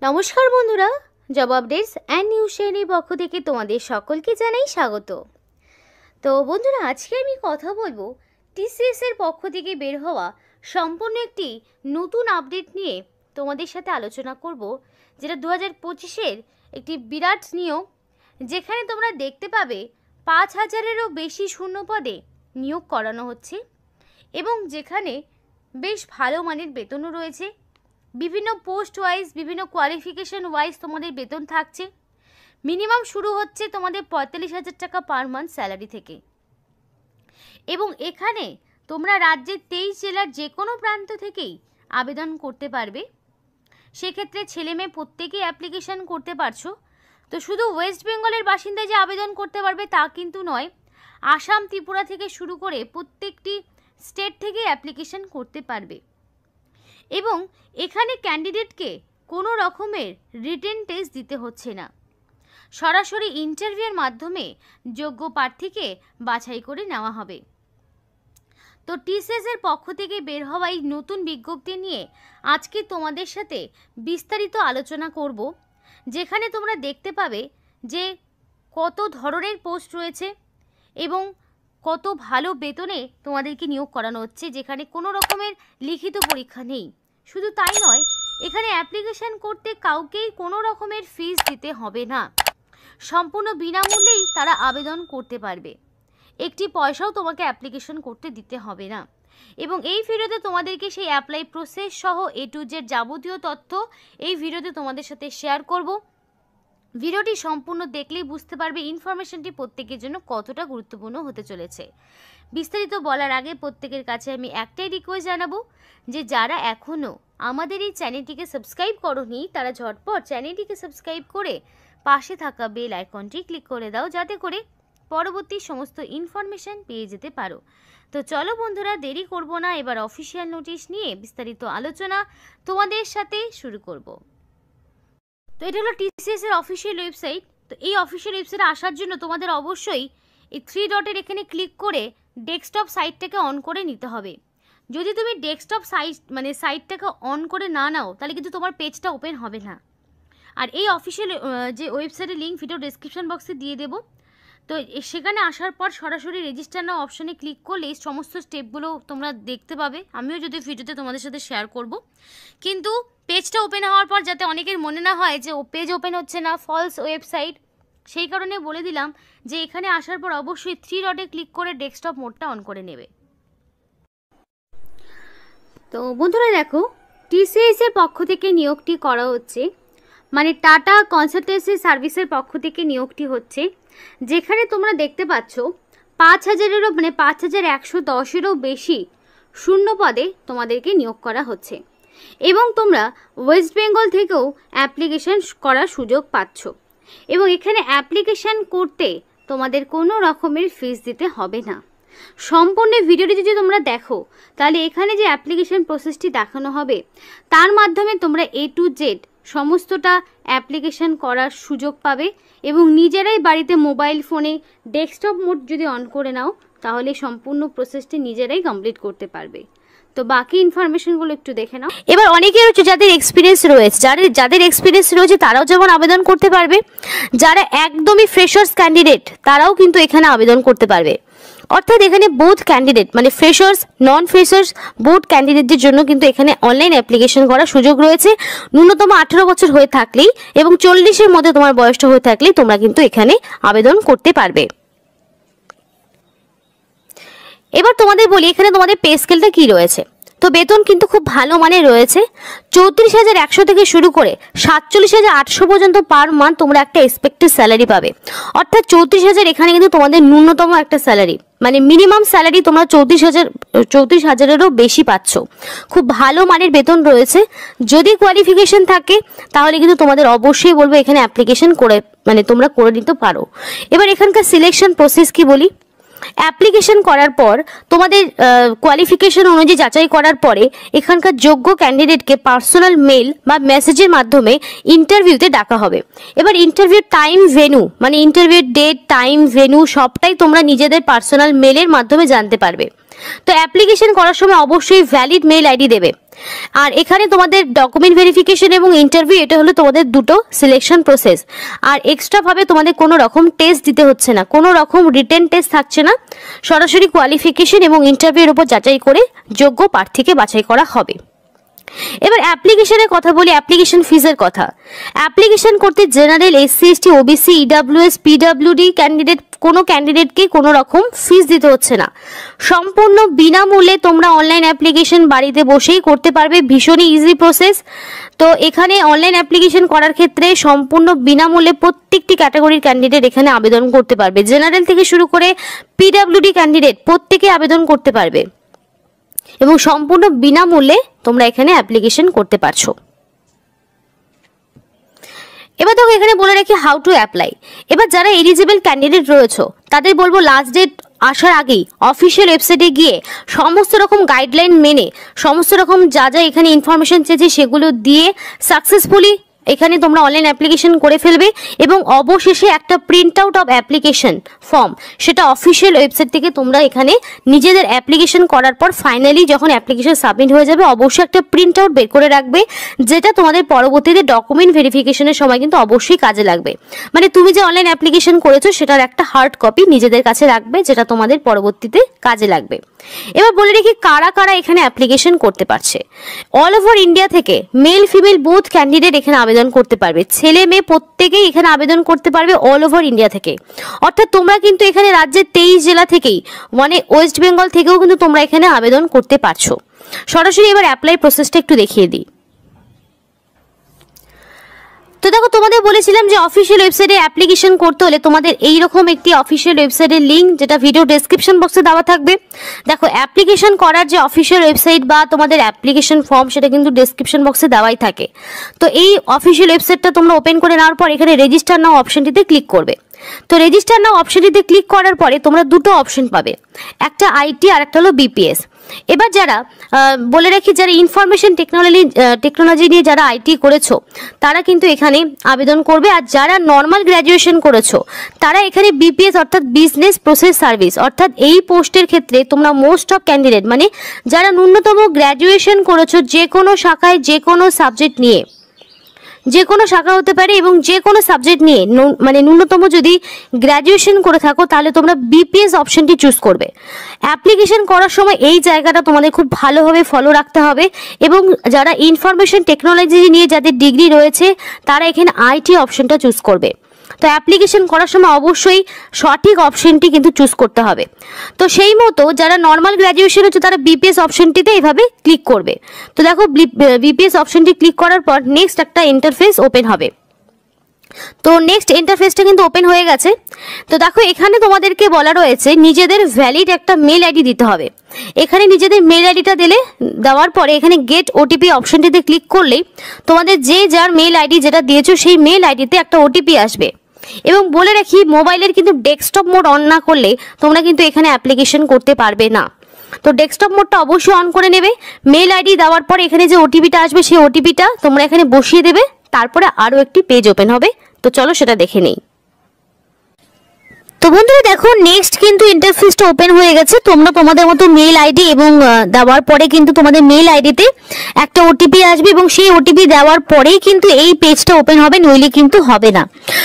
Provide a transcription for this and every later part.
নমস্কার বন্ধুরা, job updates and news চ্যানেলের পক্ষ থেকে তোমাদের সকলকে জানাই স্বাগত। তো বন্ধুরা, আজকে আমি কথা বলবো টিসিএস এর পক্ষ থেকে বের হওয়া সম্পূর্ণ একটি নতুন আপডেট নিয়ে তোমাদের সাথে আলোচনা করব, যেটা 2025-এর একটি বিরাট নিয়োগ, যেখানে তোমরা দেখতে পাবে 5000-এরও বেশি শূন্য পদে নিয়োগ করানো হচ্ছে এবং যেখানে বেশ ভালো মানের বেতনও রয়েছে। বিভিন্ন পোস্ট ওয়াইজ, বিভিন্ন কোয়ালিফিকেশন ওয়াইজ তোমাদের বেতন থাকছে। মিনিমাম শুরু হচ্ছে তোমাদের 45,000 টাকা পার মান্থ স্যালারি থেকে এবং এখানে তোমরা রাজ্যের 23 জেলার যে কোনো প্রান্ত থেকেই আবেদন করতে পারবে। সেক্ষেত্রে ছেলে মেয়ে প্রত্যেকেই অ্যাপ্লিকেশান করতে পারছো। তো শুধু ওয়েস্ট বেঙ্গলের বাসিন্দা যে আবেদন করতে পারবে তা কিন্তু নয়, আসাম, ত্রিপুরা থেকে শুরু করে প্রত্যেকটি স্টেট থেকে অ্যাপ্লিকেশান করতে পারবে এবং এখানে ক্যান্ডিডেটকে কোনো রকমের রিটেন টেস্ট দিতে হচ্ছে না, সরাসরি ইন্টারভিউর মাধ্যমে যোগ্য প্রার্থীকে বাছাই করে নেওয়া হবে। তো টিসিএস এর পক্ষ থেকে বের হওয়া এই নতুন বিজ্ঞপ্তি নিয়ে আজকে তোমাদের সাথে বিস্তারিত আলোচনা করব, যেখানে তোমরা দেখতে পাবে যে কত ধরনের পোস্ট রয়েছে এবং কত ভালো বেতনে তোমাদেরকে নিয়োগ করানো হচ্ছে, যেখানে কোনো রকমের লিখিত পরীক্ষা নেই। শুধু তাই নয়, এখানে অ্যাপ্লিকেশন করতে কাউকেই কোনো রকমের ফিস দিতে হবে না, সম্পূর্ণ বিনামূল্যেই তারা আবেদন করতে পারবে। একটি পয়সাও তোমাকে অ্যাপ্লিকেশন করতে দিতে হবে না এবং এই ভিডিওতে তোমাদেরকে সেই অ্যাপ্লাই প্রসেস সহ A to Z যাবতীয় তথ্য এই ভিডিওতে তোমাদের সাথে শেয়ার করব। ভিডিওটি সম্পূর্ণ দেখলেই বুঝতে পারবে ইনফরমেশনটি প্রত্যেকের জন্য কতটা গুরুত্বপূর্ণ হতে চলেছে। বিস্তারিত বলার আগে প্রত্যেকের কাছে আমি একটাই রিকোয়েস্ট জানাবো যে যারা এখনও আমাদের এই চ্যানেলটিকে সাবস্ক্রাইব করোনি তারা ঝটপট চ্যানেলটিকে সাবস্ক্রাইব করে পাশে থাকা বেল আইকনটি ক্লিক করে দাও, যাতে করে পরবর্তী সমস্ত ইনফরমেশন পেয়ে যেতে পারো। তো চলো বন্ধুরা, দেরি করব না, এবার অফিসিয়াল নোটিশ নিয়ে বিস্তারিত আলোচনা তোমাদের সাথে শুরু করব। তো এটা হলো টিসিএস এর অফিসিয়াল ওয়েবসাইট। তো এই অফিসিয়াল ওয়েবসাইটে আসার জন্য তোমাদের অবশ্যই এই 3 ডটের এখানে ক্লিক করে ডেস্কটপ সাইটটাকে অন করে নিতে হবে। যদি তুমি ডেস্কটপ সাইটটাকে অন করে না নাও তাহলে কিন্তু তোমার পেজটা ওপেন হবে না। আর এই অফিসিয়াল যে ওয়েবসাইটের লিঙ্ক ভিডিও ডেসক্রিপশন বক্সে দিয়ে দেবো। তো সেখানে আসার পর সরাসরি রেজিস্টার নাও অপশানে ক্লিক করলে এই সমস্ত স্টেপগুলো তোমরা দেখতে পাবে। আমিও যদি ভিডিওতে তোমাদের সাথে শেয়ার করব, কিন্তু পেজটা ওপেন হওয়ার পর যাতে অনেকের মনে না হয় যে পেজ ওপেন হচ্ছে না, ফলস ওয়েবসাইট, সেই কারণে বলে দিলাম যে এখানে আসার পর অবশ্যই 3 ডটে ক্লিক করে ডেস্কটপ মোডটা অন করে নেবে। তো বন্ধুরা দেখো, টিসিএস এর পক্ষ থেকে নিয়োগটি করা হচ্ছে, মানে টাটা কনসালটেন্সি সার্ভিসের পক্ষ থেকে নিয়োগটি হচ্ছে, যেখানে তোমরা দেখতে পাচ্ছ 5000-এরও 5110-এরও বেশি শূন্য পদে তোমাদেরকে নিয়োগ করা হচ্ছে এবং তোমরা ওয়েস্ট বেঙ্গল থেকেও অ্যাপ্লিকেশন করার সুযোগ পাচ্ছ এবং এখানে অ্যাপ্লিকেশান করতে তোমাদের কোনো রকমের ফিস দিতে হবে না। সম্পূর্ণ ভিডিওটি যদি তোমরা দেখো তাহলে এখানে যে অ্যাপ্লিকেশন প্রসেসটি দেখানো হবে তার মাধ্যমে তোমরা A to Z সমস্তটা অ্যাপ্লিকেশন করার সুযোগ পাবে এবং নিজেরাই বাড়িতে মোবাইল ফোনে ডেস্কটপ মোড যদি অন করে নাও তাহলে সম্পূর্ণ প্রসেসটি নিজেরাই কমপ্লিট করতে পারবে। তো বাকি ইনফরমেশনগুলো একটু দেখে নাও। এবার অনেকের হচ্ছে যাদের এক্সপিরিয়েন্স রয়েছে, যাদের এক্সপিরিয়েন্স রয়েছে তারাও যেমন আবেদন করতে পারবে, যারা একদমই ফ্রেশার্স ক্যান্ডিডেট তারাও কিন্তু এখানে আবেদন করতে পারবে। অর্থাৎ এখানে বোথ ক্যান্ডিডেট মানে ফ্রেশার্স, নন ফ্রেশার্স, বোথ ক্যান্ডিডেটদের জন্য কিন্তু এখানে অনলাইন অ্যাপ্লিকেশন করার সুযোগ রয়েছে। ন্যূনতম 18 বছর হয়ে থাকলেই এবং 40-এর মধ্যে তোমার বয়সটা হয়ে থাকলেই তোমরা কিন্তু এখানে আবেদন করতে পারবে। এবার তোমাদের বলি এখানে তোমাদের পে স্কেলটা কি রয়েছে। তো বেতন কিন্তু খুব ভালো মানের রয়েছে, 34,100 থেকে শুরু করে 47,800 পর্যন্ত পার মান্থ তোমরা একটা এক্সপেক্টেড স্যালারি পাবে। অর্থাৎ 34,000 এখানে কিন্তু তোমাদের ন্যূনতম একটা স্যালারি, মানে মিনিমাম স্যালারি তোমরা 34,000-এরও বেশি পাচ্ছ। খুব ভালো মানের বেতন রয়েছে। যদি কোয়ালিফিকেশন থাকে তাহলে কিন্তু তোমাদের অবশ্যই বলবো এখানে অ্যাপ্লিকেশন করে তোমরা করে নিতে পারো। এবার এখানকার সিলেকশন প্রসেস কি বলি। অ্যাপ্লিকেশন করার পর তোমাদের কোয়ালিফিকেশন অনুযায়ী যাচাই করার পরে এখানকার যোগ্য ক্যান্ডিডেটকে পার্সোনাল মেল বা মেসেজের মাধ্যমে ইন্টারভিউতে ডাকা হবে। এবার interview time, venue, interview date, time, venue সবটাই তোমরা নিজেদের পার্সোনাল মেলের মাধ্যমে জানতে পারবে। তো অ্যাপ্লিকেশন করার সময় অবশ্যই ভ্যালিড মেল আইডি দেবে। আর এখানে তোমাদের ডকুমেন্ট ভেরিফিকেশন এবং ইন্টারভিউ, এটা হলো তোমাদের দুটো সিলেকশন প্রসেস। আর এক্সট্রা ভাবে তোমাদের কোনো রকম টেস্ট দিতে হচ্ছে না, কোনো রকম রিটেন টেস্ট থাকছে না, সরাসরি কোয়ালিফিকেশন এবং ইন্টারভিউর উপর যাচাই করে যোগ্য প্রার্থীকে বাছাই করা হবে। এবার অ্যাপ্লিকেশনের কথা বলি, অ্যাপ্লিকেশন ফিজের কথা। অ্যাপ্লিকেশন করতে general, SC, ST, OBC, EWS, PWD candidate, কোনো ক্যান্ডিডেটকে কোনো রকম ফিস দিতে হচ্ছে না। সম্পূর্ণ বিনামূল্যে তোমরা অনলাইন অ্যাপ্লিকেশন বাড়িতে বসেই করতে পারবে, ভীষণই ইজি প্রসেস। তো এখানে অনলাইন অ্যাপ্লিকেশন করার ক্ষেত্রে সম্পূর্ণ বিনামূল্যে প্রত্যেকটি ক্যাটাগরির ক্যান্ডিডেট এখানে আবেদন করতে পারবে। জেনারেল থেকে শুরু করে পিডাব্লিউডি ক্যান্ডিডেট প্রত্যেকে আবেদন করতে পারবে এবং সম্পূর্ণ বিনামূল্যে তোমরা এখানে অ্যাপ্লিকেশন করতে পারছো। এবার দেখো এখানে বলে রাখি হাউ টু অ্যাপ্লাই। এবার যারা এলিজিবল ক্যান্ডিডেট রয়েছে তাদের বলবো লাস্ট ডেট আসার আগেই অফিসিয়াল ওয়েবসাইটে গিয়ে সমস্ত রকম গাইডলাইন মেনে, সমস্ত রকম যা যা এখানে ইনফরমেশন চেয়েছে সেগুলো দিয়ে সাকসেসফুলি এখানে তোমরা অনলাইন অ্যাপ্লিকেশন করে ফেলবে এবং অবশেষে একটা print out of application form, সেটা অফিসিয়াল ওয়েবসাইট থেকে তোমরা এখানে নিজেদের অ্যাপ্লিকেশন করার পর ফাইনালি যখন অ্যাপ্লিকেশন সাবমিট হয়ে যাবে অবশ্যই একটা প্রিন্ট আউট বের করে রাখবে, যেটা তোমাদের পরবর্তীতে ডকুমেন্ট ভেরিফিকেশনের সময় কিন্তু অবশ্যই কাজে লাগবে। মানে তুমি যে অনলাইন অ্যাপ্লিকেশন করেছো সেটার একটা হার্ড কপি নিজেদের কাছে রাখবে, যেটা তোমাদের পরবর্তীতে কাজে লাগবে। এবার বলে রেখি কারা কারা এখানে অ্যাপ্লিকেশন করতে পারছে। অল ওভার ইন্ডিয়া থেকে মেল ফিমেল বোথ ক্যান্ডিডেট এখানে আবেদন করতে পারবে, ছেলে মেয়ে প্রত্যেকেই এখানে আবেদন করতে পারবে অল ওভার ইন্ডিয়া থেকে। অর্থাৎ তোমরা কিন্তু এখানে রাজ্যের 23 জেলা থেকেই, মানে ওয়েস্ট বেঙ্গল থেকেও কিন্তু তোমরা এখানে আবেদন করতে পারছো। সরাসরি এবার অ্যাপ্লাই প্রসেসটা একটু দেখিয়ে দিই। তো দেখো তোমাদের বলেছিলাম যে অফিসিয়াল ওয়েবসাইটে অ্যাপ্লিকেশন করতে হলে তোমাদের এইরকম একটি অফিসিয়াল ওয়েবসাইটের লিঙ্ক, যেটা ভিডিও ডেসক্রিপশন বক্সে দেওয়া থাকবে। দেখো অ্যাপ্লিকেশন করার যে অফিসিয়াল ওয়েবসাইট বা তোমাদের অ্যাপ্লিকেশন ফর্ম সেটা কিন্তু ডেসক্রিপশন বক্সে দেওয়াই থাকে। তো এই অফিসিয়াল ওয়েবসাইটটা তোমরা ওপেন করে নেওয়ার পর এখানে রেজিস্টার নাও অপশনটিতে ক্লিক করবে। তো রেজিস্টার নাও অপশনটিতে ক্লিক করার পরে তোমরা দুটো অপশন পাবে, একটা আইটি আর একটা হলো বিপিএস। এবার যারা বলে রাখি যারা ইনফরমেশন টেকনোলজি নিয়ে যারা আইটি করেছো তারা কিন্তু এখানে আবেদন করবে, আর যারা নর্মাল গ্র্যাজুয়েশন করেছো তারা এখানে বিপিএস অর্থাৎ বিজনেস প্রসেস সার্ভিস, অর্থাৎ এই পোস্টের ক্ষেত্রে তোমরা মোস্ট অফ ক্যান্ডিডেট মানে যারা ন্যূনতম গ্র্যাজুয়েশন করেছো যে কোনো শাখায় যে কোনো সাবজেক্ট নিয়ে, যে কোনো শাখা হতে পারে এবং যে কোনো সাবজেক্ট নিয়ে মানে ন্যূনতম যদি গ্র্যাজুয়েশন করে থাকো তাহলে তোমরা বিপিএস অপশনটি চুজ করবে। অ্যাপ্লিকেশন করার সময় এই জায়গাটা তোমাদের খুব ভালোভাবে ফলো রাখতে হবে এবং যারা ইনফরমেশন টেকনোলজি নিয়ে যাদের ডিগ্রি রয়েছে তারা এখানে আইটি অপশনটা চুজ করবে। তো অ্যাপ্লিকেশন করার সময় অবশ্যই সঠিক অপশনটি কিন্তু চুজ করতে হবে। তো সেই মতো যারা নর্মাল গ্র্যাজুয়েশন হচ্ছে তারা বিপিএস অপশনটিতে এইভাবে ক্লিক করবে। তো দেখো বিপিএস অপশনটি ক্লিক করার পর নেক্সট একটা ইন্টারফেস ওপেন হবে। তো নেক্সট ইন্টারফেসটা কিন্তু ওপেন হয়ে গেছে। তো দেখো এখানে তোমাদেরকে বলা রয়েছে নিজেদের ভ্যালিড একটা মেল আইডি দিতে হবে। এখানে নিজেদের মেল আইডিটা দেওয়ার পরে এখানে গেট ওটিপি অপশনটিতে ক্লিক করলেই তোমাদের যে যার মেল আইডি যেটা দিয়েছো সেই মেল আইডিতে একটা ওটিপি আসবে। এবং বলে রাখি মোবাইলের কিন্তু ডেস্কটপ মোড অন না করলে তোমরা কিন্তু এখানে অ্যাপ্লিকেশন করতে পারবে না। তো ডেস্কটপ মোডটা অবশ্যই অন করে নেবে। মেল আইডি দেওয়ার পর এখানে যে ওটিপিটা আসবে সেই ওটিপিটা তোমরা এখানে বসিয়ে দেবে, তারপরে আরও একটি পেজ ওপেন হবে। তো চলো সেটা দেখে নেই। তো বন্ধুরা দেখো নেক্সট কিন্তু ইন্টারফেসটা ওপেন হয়ে গেছে। তোমরা তোমাদের মতো মেল আইডি এবং দেওয়ার পরে কিন্তু তোমাদের মেল আইডিতে একটা ওটিপি আসবে এবং সেই ওটিপি দেওয়ার পরেই কিন্তু এই পেজটা ওপেন হবে, নইলে কিন্তু হবে না।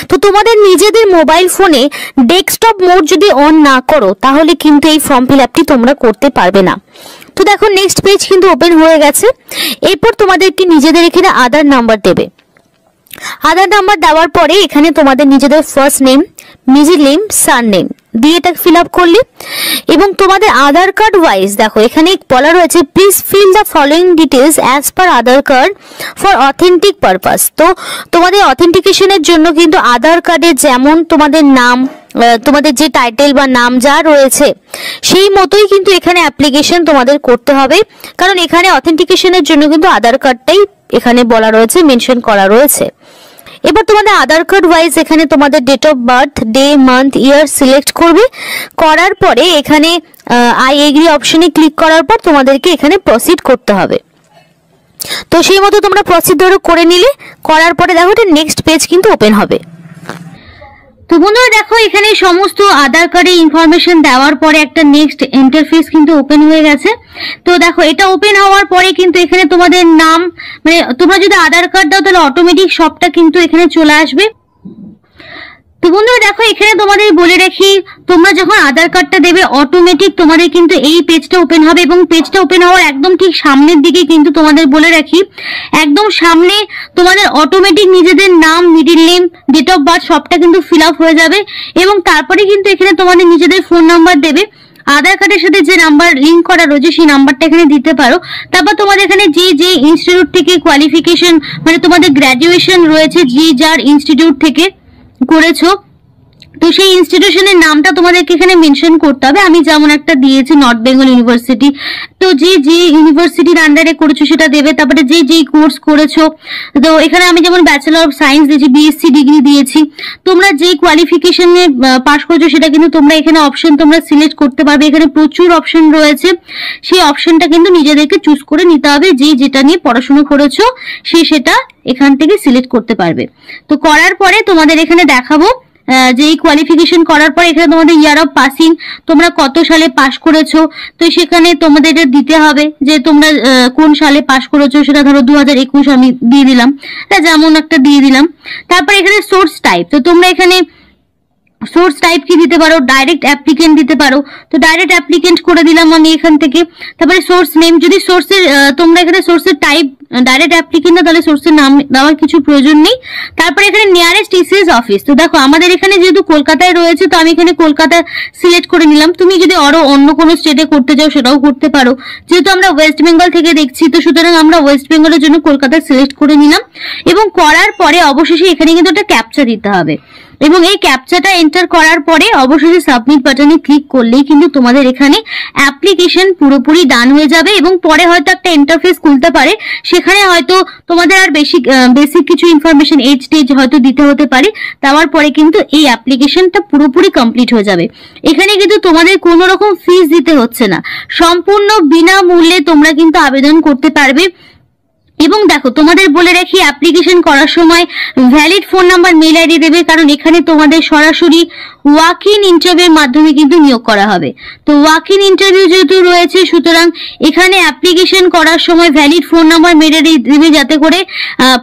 তো তোমাদের নিজেদের মোবাইল ফোনে ডেস্কটপ মোড যদি অন না করো তাহলে কিন্তু এই ফর্ম ফিল আপটি তোমরা করতে পারবে না। তো দেখো নেক্সট পেজ কিন্তু ওপেন হয়ে গেছে। এরপর তোমাদেরকে নিজেদের এখানে আধার নাম্বার দেবে। আধার নাম্বার দেওয়ার পরে এখানে তোমাদের নিজেদের first name, middle name, surname দিয়ে এটা ফিল আপ করলে এবং তোমাদের আধার কার্ড ওয়াইজ দেখো এখানে বলা রয়েছে please fill the following details as per Aadhaar card for authentic purpose. তো তোমাদের অথেন্টিকেশনের জন্য কিন্তু আধার কার্ডে যেমন তোমাদের নাম, তোমাদের যে টাইটেল বা নাম যা রয়েছে সেই মতোই কিন্তু এখানে অ্যাপ্লিকেশন তোমাদের করতে হবে, কারণ এখানে অথেন্টিকেশনের জন্য কিন্তু আধার কার্ডটাই এখানে বলা রয়েছে, মেনশন করা রয়েছে। এবার তোমাদের আধার কার্ড ওয়াইজ এখানে তোমাদের date of birth, day, month, year select করবে। করার পরে এখানে আই এগ্রি অপশনে ক্লিক করার পর তোমাদেরকে এখানে প্রসিড করতে হবে। তো সেই মতো তোমরা প্রসিড ধরো করে নিলে, করার পরে দেখো এটা নেক্সট পেজ কিন্তু ওপেন হবে। তো বন্ধুরা দেখো এখানে সমস্ত আধার কার্ডের ইনফরমেশন দেওয়ার পরে একটা নেক্সট ইন্টারফেস কিন্তু ওপেন হয়ে গেছে। তো দেখো এটা ওপেন হওয়ার পরে কিন্তু এখানে তোমাদের নাম, মানে তোমরা যদি আধার কার্ড দাও তাহলে অটোমেটিক সবটা কিন্তু এখানে চলে আসবে। তো বন্ধুরা দেখো এখানে তোমাদের বলে রাখি, তোমরা যখন আধার কার্ডটা দেবে অটোমেটিক তোমাদের কিন্তু এই পেজটা ওপেন হবে, এবং পেজটা ওপেন হওয়ার একদম ঠিক সামনের দিকে কিন্তু তোমাদের বলে রাখি, একদম সামনে তোমাদের অটোমেটিক নিজেদের নাম, middle name, date of birth সবটা কিন্তু ফিল আপ হয়ে যাবে। এবং তারপরে কিন্তু এখানে তোমাদের নিজেদের ফোন নাম্বার দেবে, আধার কার্ডের সাথে যে নাম্বার লিঙ্ক করা রয়েছে সেই নাম্বারটা এখানে দিতে পারো। তারপর তোমাদের এখানে যে ইনস্টিটিউট থেকে কোয়ালিফিকেশন, মানে তোমাদের গ্র্যাজুয়েশন রয়েছে, যার ইনস্টিটিউট থেকে করেছো, তো সেই ইনস্টিটিউশনের নামটা তোমাদেরকে এখানে মেনশন করতে হবে। আমি যেমন একটা দিয়েছি নর্থ বেঙ্গল ইউনিভার্সিটি, তো যে ইউনিভার্সিটির আন্ডারে করেছো সেটা দেবে। তারপরে যে কোর্স করেছো, তো এখানে আমি যেমন ব্যাচেলর অফ সায়েন্স দিয়েছি, বিএসসি ডিগ্রি দিয়েছি। তোমরা যে কোয়ালিফিকেশনে পাস করেছো সেটা কিন্তু তোমরা এখানে অপশন তোমরা সিলেক্ট করতে পারবে। এখানে প্রচুর অপশন রয়েছে, সেই অপশনটা কিন্তু নিজেদেরকে চুজ করে নিতে হবে। যেটা নিয়ে পড়াশোনা করেছো সেটা এখান থেকে সিলেক্ট করতে পারবে। তো করার পরে তোমাদের এখানে দেখাবো যে কোয়ালিফিকেশন করার পর এখানে তোমাদের ইয়ার অফ পাসিং, তোমরা কত সালে পাস করেছো, তো সেখানে তোমাদের দিতে হবে যে তোমরা কোন সালে পাস করেছো। সেটা ধরো 2021 আমি দিয়ে দিলাম, যেমন একটা দিয়ে দিলাম। তারপর এখানে সোর্স টাইপ, তো তোমরা এখানে সোর্স টাইপ কি দিতে পারো, ডাইরেক্ট অ্যাপ্লিকেন্ট দিতে পারো, তো ডাইরেক্ট অ্যাপ্লিকেন্ট করে দিলাম আমি এখান থেকে। তারপরে সোর্স নেম, যদি সোর্সের তোমরা এখানে সোর্সের টাইপ ডাইরেক্ট অ্যাপ্লিকেন্ট না, তাহলে সোর্সের নাম দেওয়ার কিছু প্রয়োজন নেই। তারপরে এখানে নিয়ারেস্ট টিসিএস অফিস, তো দেখো আমাদের এখানে যেহেতু কলকাতায় রয়েছে তো আমি এখানে কলকাতা সিলেক্ট করে নিলাম। তুমি যদি আরো অন্য কোনো স্টেটে করতে চাও সেটাও করতে পারো, যেহেতু আমরা ওয়েস্ট বেঙ্গল থেকে দেখছি তো সুতরাং আমরা ওয়েস্ট বেঙ্গলের জন্য কলকাতা সিলেক্ট করে নিলাম। এবং করার পরে অবশেষে এখানে কিন্তু একটা ক্যাপচা দিতে হবে, এবং এই ক্যাপচাটা এন্টার করার পরে অবশেষে সাবমিট বাটনে ক্লিক করলেই কিন্তু তোমাদের এখানে অ্যাপ্লিকেশন পুরোপুরি ডান হয়ে যাবে। এবং পরে হয়তো একটা ইন্টারফেস খুলতে পারে, সেখানে হয়তো তোমাদের আর বেসিক কিছু ইনফরমেশন এজ টেজ হয়তো দিতে হতে পারে। দেওয়ার পরে কিন্তু এই অ্যাপ্লিকেশনটা পুরোপুরি কমপ্লিট হয়ে যাবে। এখানে কিন্তু তোমাদের কোনো রকম ফিস দিতে হচ্ছে না, সম্পূর্ণ বিনামূল্যে তোমরা কিন্তু আবেদন করতে পারবে। এবং দেখো তোমাদের বলে রাখি, অ্যাপ্লিকেশন করার সময় valid phone number, mail ID দেবে, কারণ এখানে তোমাদের সরাসরি ওয়াক ইন ইন্টারভিউর মাধ্যমে কিন্তু নিয়োগ করা হবে। তো ওয়াক ইন ইন্টারভিউ যেহেতু রয়েছে সুতরাং এখানে অ্যাপ্লিকেশন করার সময় valid phone number, mail ID দেবে, যাতে করে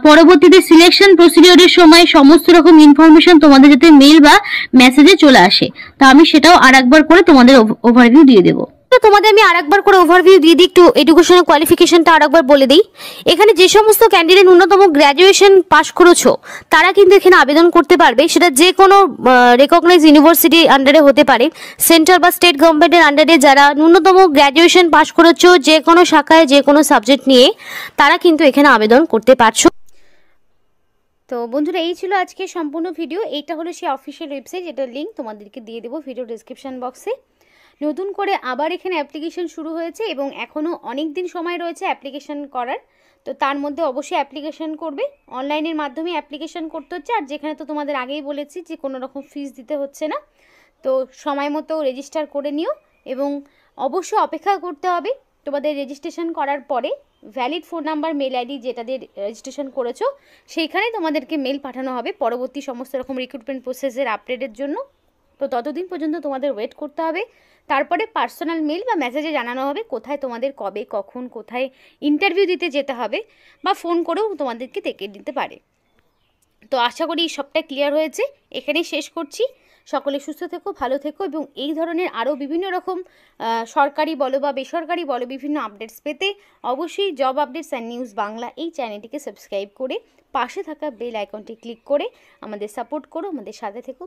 পরবর্তীতে সিলেকশন প্রসিডিওরের সময় সমস্ত রকম ইনফরমেশন তোমাদের যাতে মেল বা মেসেজে চলে আসে। তো আমি সেটাও আরেকবার করে তোমাদের ওভারভিউ দিয়ে দেবো। তোমাদের আমি আরেকবার করে ওভারভিউ দিয়ে দিই, একটু এডুকেশনাল কোয়ালিফিকেশনটা আরেকবার বলে দিই। এখানে যে সমস্ত ক্যান্ডিডেট ন্যূনতম গ্র্যাজুয়েশন পাস করেছো তারা কিন্তু এখানে আবেদন করতে পারবে। সেটা যে কোনো রেকগনাইজ ইউনিভার্সিটির আন্ডারে হতে পারে, সেন্ট্রাল বা স্টেট গভর্নমেন্টের আন্ডারে যারা ন্যূনতম গ্র্যাজুয়েশন পাস করেছো যে কোনো শাখায় যে কোনো সাবজেক্ট নিয়ে, তারা কিন্তু এখানে আবেদন করতে পারছো। তো বন্ধুরা এই ছিল আজকে সম্পূর্ণ ভিডিও। এইটা হলো সেই অফিসিয়াল ওয়েবসাইট, যেটার লিঙ্ক তোমাদেরকে দিয়ে দেবো ভিডিও ডিসক্রিপশন বক্সে। নতুন করে আবার এখানে অ্যাপ্লিকেশন শুরু হয়েছে এবং এখনও অনেক দিন সময় রয়েছে অ্যাপ্লিকেশন করার। তো তার মধ্যে অবশ্যই অ্যাপ্লিকেশন করবে, অনলাইনের মাধ্যমে অ্যাপ্লিকেশন করতে হচ্ছে। আর যেখানে তো তোমাদের আগেই বলেছি যে কোনো রকম ফিস দিতে হচ্ছে না, তো সময় মতো রেজিস্টার করে নিও। এবং অবশ্যই অপেক্ষা করতে হবে তোমাদের রেজিস্ট্রেশন করার পরে valid phone number, mail ID যেটা দিয়ে রেজিস্ট্রেশন করেছো সেইখানে তোমাদেরকে মেল পাঠানো হবে পরবর্তী সমস্ত রকম রিক্রুটমেন্ট প্রসেসের আপডেটের জন্য। তো ততদিন পর্যন্ত তোমাদের ওয়েট করতে হবে। তারপরে পার্সোনাল মেল বা মেসেজে জানানো হবে কোথায় তোমাদের কবে কখন কোথায় ইন্টারভিউ দিতে যেতে হবে, বা ফোন করেও তোমাদেরকে ডেকে দিতে পারে। তো আশা করি সবটা ক্লিয়ার হয়েছে, এখানেই শেষ করছি। সকলে সুস্থ থেকো, ভালো থেকো, এবং এই ধরনের আরও বিভিন্ন রকম সরকারি বলো বা বেসরকারি বলো বিভিন্ন আপডেটস পেতে অবশ্যই job updates and news Bangla এই চ্যানেলটিকে সাবস্ক্রাইব করে পাশে থাকা বেল আইকনটি ক্লিক করে আমাদের সাপোর্ট করো, আমাদের সাথে থেকো।